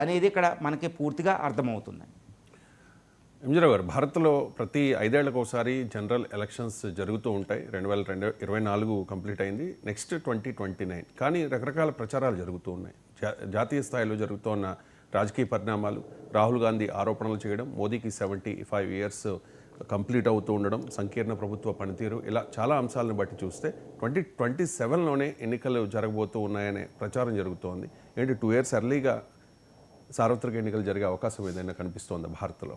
అనేది ఇక్కడ మనకి పూర్తిగా అర్థమవుతుంది. ఎంజీరావు గారు, భారత్లో ప్రతి 5 ఏళ్లకు ఒకసారి జనరల్ ఎలక్షన్స్ జరుగుతూ ఉంటాయి. 2024 కంప్లీట్ అయింది, నెక్స్ట్ 2029. కానీ రకరకాల ప్రచారాలు జరుగుతూ ఉన్నాయి. జాతీయ స్థాయిలో జరుగుతున్న రాజకీయ పరిణామాలు, రాహుల్ గాంధీ ఆరోపణలు చేయడం, మోదీకి 75 ఇయర్స్ కంప్లీట్ అవుతూ ఉండడం, సంకీర్ణ ప్రభుత్వ పనితీరు, ఇలా చాలా అంశాలను బట్టి చూస్తే 2027లోనే ఎన్నికలు జరగబోతూ ఉన్నాయనే ప్రచారం జరుగుతోంది. ఏంటి 2 ఇయర్స్ ఎర్లీగా సార్వత్రిక ఎన్నికలు జరిగే అవకాశం ఏదైనా కనిపిస్తోందా భారత్లో?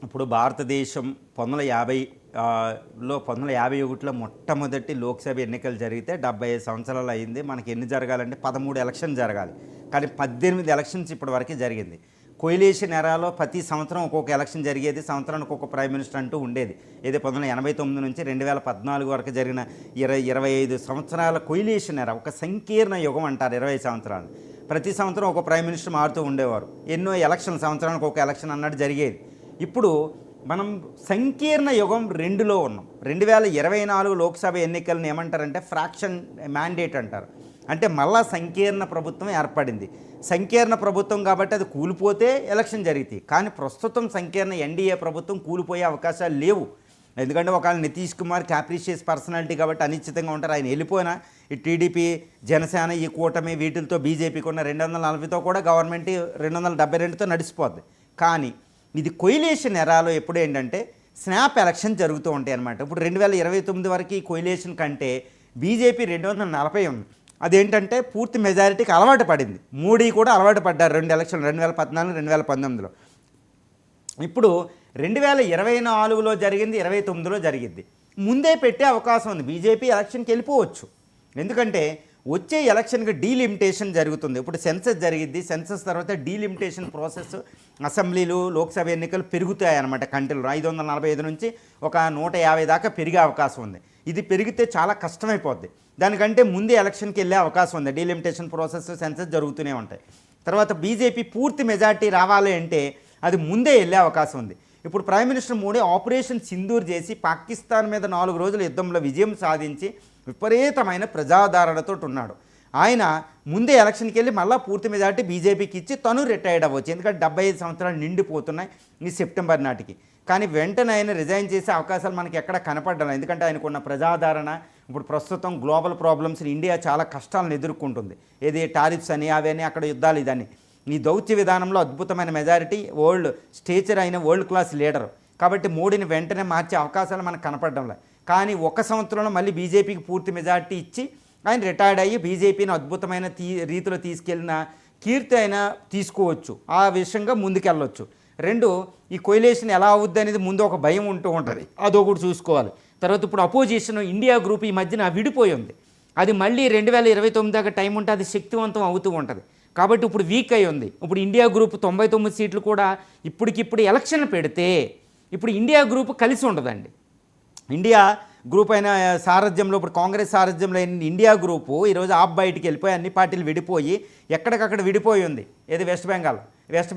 ఇప్పుడు భారతదేశం 1951లో మొట్టమొదటి లోక్సభ ఎన్నికలు జరిగితే 75 సంవత్సరాలు అయింది. మనకి ఎన్ని జరగాలంటే 13 ఎలక్షన్ జరగాలి, కానీ 18 ఎలక్షన్స్ ఇప్పటి వరకు జరిగింది. కొయిలేషన్ ఎరాలో ప్రతి సంవత్సరం ఒక్కొక్క ఎలక్షన్ జరిగేది, సంవత్సరానికి ఒక్కొక్క ప్రైమ్ మినిస్టర్ అంటూ ఉండేది. ఇది 1989 నుంచి 2014 వరకు జరిగిన 25 సంవత్సరాల కొయిలేషన్ ఎరా, ఒక సంకీర్ణ యుగం అంటారు 20 సంవత్సరాలు. ప్రతి సంవత్సరం ఒక ప్రైమ్ మినిస్టర్ మారుతూ ఉండేవారు. ఎన్నో ఎలక్షన్, సంవత్సరానికి ఒక ఎలక్షన్ అన్నట్టు జరిగేది. ఇప్పుడు మనం సంకీర్ణ యుగం 2లో ఉన్నాం. 2024 లోక్సభ ఎన్నికలను ఏమంటారంటే ఫ్రాక్షన్ మ్యాండేట్ అంటారు. అంటే మళ్ళా సంకీర్ణ ప్రభుత్వం ఏర్పడింది. సంకీర్ణ ప్రభుత్వం కాబట్టి అది కూలిపోతే ఎలక్షన్ జరుగుతాయి. కానీ ప్రస్తుతం సంకీర్ణ ఎన్డీఏ ప్రభుత్వం కూలిపోయే అవకాశాలు లేవు. ఎందుకంటే ఒకవేళ నితీష్ కుమార్ క్యాప్రిషియస్ పర్సనాలిటీ కాబట్టి అనిశ్చితంగా ఉంటారు. ఆయన వెళ్ళిపోయినా ఈ టీడీపీ, జనసేన, ఈ కూటమి వీటితో బీజేపీకి ఉన్న 240తో కూడా గవర్నమెంట్ 272తో నడిచిపోద్ది. కానీ ఇది కొయిలేషన్ ఎరాలో ఎప్పుడు ఏంటంటే స్నాప్ ఎలక్షన్ జరుగుతూ ఉంటాయి అన్నమాట. ఇప్పుడు 2029 వరకు ఈ కొయిలేషన్ కంటే బీజేపీ 240 ఉంది. అదేంటంటే పూర్తి మెజారిటీకి అలవాటు పడింది. మోడీ కూడా అలవాటు పడ్డారు 2 ఎలక్షన్లు, 2014, 2019లో. ఇప్పుడు 2024లో జరిగింది, 29లో జరిగింది. ముందే పెట్టే అవకాశం ఉంది. బీజేపీ ఎలక్షన్కి వెళ్ళిపోవచ్చు. ఎందుకంటే వచ్చే ఎలక్షన్కి డీలిమిటేషన్ జరుగుతుంది. ఇప్పుడు సెన్సస్ జరిగిద్ది, సెన్సస్ తర్వాత డీలిమిటేషన్ ప్రాసెస్, అసెంబ్లీలు, లోక్సభ ఎన్నికలు పెరుగుతాయి అన్నమాట. కంట్రీలో 545 నుంచి ఒక 150 దాకా పెరిగే అవకాశం ఉంది. ఇది పెరిగితే చాలా కష్టమైపోద్ది. దానికంటే ముందే ఎలక్షన్కి వెళ్ళే అవకాశం ఉంది. డీలిమిటేషన్ ప్రాసెస్, సెన్సస్ జరుగుతూనే ఉంటాయి. తర్వాత బీజేపీ పూర్తి మెజార్టీ రావాలి అంటే అది ముందే వెళ్ళే అవకాశం ఉంది. ఇప్పుడు prime minister Modi operation Sindoor చేసి పాకిస్తాన్ మీద 4 రోజుల యుద్ధంలో విజయం సాధించి విపరీతమైన ప్రజాదరణతో ఉన్నాడు. ఆయన ముందే ఎలక్షన్కి వెళ్ళి మళ్ళీ పూర్తి మెజార్టీ బీజేపీకి ఇచ్చి తను రిటైర్డ్ అవ్వచ్చు. ఎందుకంటే 75 సంవత్సరాలు నిండిపోతున్నాయి ఈ సెప్టెంబర్ నాటికి. కానీ వెంటనే ఆయన రిజైన్ చేసే అవకాశాలు మనకి ఎక్కడ కనపడ్డాలి. ఎందుకంటే ఆయనకున్న ప్రజాదరణ, ఇప్పుడు ప్రస్తుతం గ్లోబల్ ప్రాబ్లమ్స్ని ఇండియా చాలా కష్టాలను ఎదుర్కొంటుంది. ఏది టారిఫ్స్ అని, అవన్నీ, అక్కడ యుద్ధాలు, ఇదని. ఈ దౌత్య విధానంలో అద్భుతమైన మెజారిటీ, వరల్డ్ స్టేచర్ అయిన వరల్డ్ క్లాస్ లీడర్. కాబట్టి మోడీని వెంటనే మార్చే అవకాశాలు మనకు కనపడడంలే. కానీ 1 సంవత్సరంలో మళ్ళీ బీజేపీకి పూర్తి మెజారిటీ ఇచ్చి ఆయన రిటైర్డ్ అయ్యి బీజేపీని అద్భుతమైన రీతిలో తీసుకెళ్ళిన కీర్తి అయినా తీసుకోవచ్చు. ఆ విషయంగా ముందుకెళ్ళవచ్చు. 2, ఈ కొయిలేషన్ ఎలా అవుద్ది అనేది ముందు ఒక భయం ఉంటూ ఉంటుంది, అదొకటి చూసుకోవాలి. తర్వాత ఇప్పుడు అపోజిషన్ ఇండియా గ్రూప్ ఈ మధ్యన విడిపోయి ఉంది. అది మళ్ళీ 2029 దాకా టైం ఉంటే అది శక్తివంతం అవుతూ ఉంటుంది. కాబట్టి ఇప్పుడు వీక్ అయి ఉంది. ఇప్పుడు ఇండియా గ్రూప్ 99 సీట్లు కూడా ఇప్పటికిప్పుడు ఎలక్షన్ పెడితే ఇప్పుడు ఇండియా గ్రూప్ కలిసి ఉండదండి. ఇండియా గ్రూప్ అయిన సారథ్యంలో, ఇప్పుడు కాంగ్రెస్ సారథ్యంలో ఇండియా గ్రూపు ఈరోజు బయటికి వెళ్ళిపోయి అన్ని పార్టీలు విడిపోయి ఎక్కడికక్కడ విడిపోయి ఉంది. ఏది వెస్ట్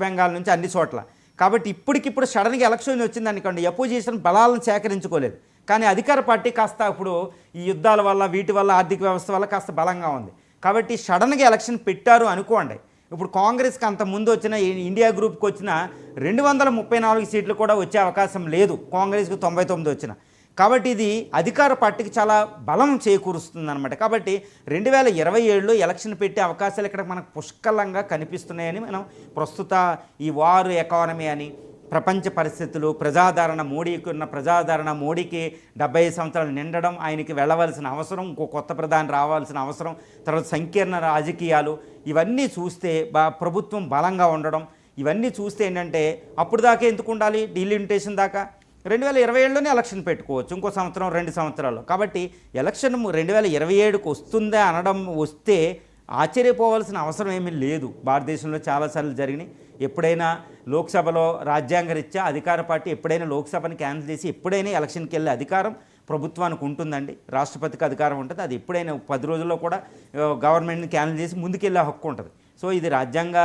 బెంగాల్ నుంచి అన్ని చోట్ల. కాబట్టి ఇప్పటికిప్పుడు సడన్గా ఎలక్షన్ వచ్చింది అనుకోండి, అపోజిషన్ బలాలను సేకరించుకోలేదు. కానీ అధికార పార్టీ కాస్త ఇప్పుడు ఈ యుద్ధాల వల్ల, వీటి వల్ల, ఆర్థిక వ్యవస్థ వల్ల కాస్త బలంగా ఉంది. కాబట్టి సడన్గా ఎలక్షన్ పెట్టారు అనుకోండి. ఇప్పుడు కాంగ్రెస్కి అంత ముందు వచ్చిన, ఇండియా గ్రూప్కి వచ్చిన 234 సీట్లు కూడా వచ్చే అవకాశం లేదు. కాంగ్రెస్కి 99 వచ్చిన. కాబట్టి ఇది అధికార పార్టీకి చాలా బలం చేకూరుస్తుంది అనమాట. కాబట్టి 2027లో ఎలక్షన్ పెట్టే అవకాశాలు ఇక్కడ మనకు పుష్కలంగా కనిపిస్తున్నాయని మనం ప్రస్తుత ఈ వార్ ఎకానమీ అని, ప్రపంచ పరిస్థితులు, ప్రజాదరణ, మోడీకి ఉన్న ప్రజాదరణ, మోడీకి 75 సంవత్సరాలు నిండడం, ఆయనకి వెళ్ళవలసిన అవసరం, ఇంకో కొత్త ప్రధాని రావాల్సిన అవసరం, తర్వాత సంకీర్ణ రాజకీయాలు, ఇవన్నీ చూస్తే ప్రభుత్వం బలంగా ఉండడం, ఇవన్నీ చూస్తే ఏంటంటే అప్పుడు దాకా ఎందుకు ఉండాలి, డీలిమిటేషన్ దాకా 2027లోనే ఎలక్షన్ పెట్టుకోవచ్చు, ఇంకో సంవత్సరం, 2 సంవత్సరాలు. కాబట్టి ఎలక్షన్ 2027కు వస్తుందా అనడం వస్తే ఆశ్చర్యపోవాల్సిన అవసరం ఏమీ లేదు. భారతదేశంలో చాలాసార్లు జరిగినాయి. ఎప్పుడైనా లోక్సభలో రాజ్యాంగరీత్యా అధికార పార్టీ ఎప్పుడైనా లోక్సభని క్యాన్సిల్ చేసి ఎప్పుడైనా ఎలక్షన్కి వెళ్ళే అధికారం ప్రభుత్వానికి ఉంటుందండి. రాష్ట్రపతికి అధికారం ఉంటుంది. అది ఎప్పుడైనా 10 రోజుల్లో కూడా గవర్నమెంట్ని క్యాన్సిల్ చేసి ముందుకెళ్ళే హక్కు ఉంటుంది. సో ఇది రాజ్యాంగ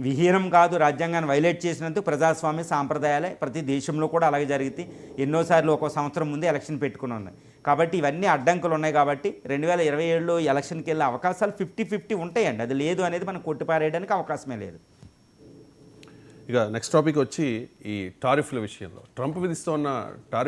విహీనం కాదు. రాజ్యాంగాన్ని వైలేట్ చేసినందుకు ప్రజాస్వామ్య సాంప్రదాయాలే ప్రతి దేశంలో కూడా అలాగే జరిగింది. ఎన్నోసార్లు ఒక సంవత్సరం ముందే ఎలక్షన్ పెట్టుకుని ఉన్నాయి. కాబట్టి ఇవన్నీ అడ్డంకులు ఉన్నాయి. కాబట్టి 2027లో ఎలక్షన్కి వెళ్ళే అవకాశాలు 50-50 ఉంటాయండి. అది లేదు అనేది మనం కొట్టిపారేయడానికి అవకాశమే లేదు. ఇక నెక్స్ట్ టాపిక్ వచ్చి ఈ టారిఫ్ల విషయంలో ట్రంప్ విధిస్తున్న టారిఫ్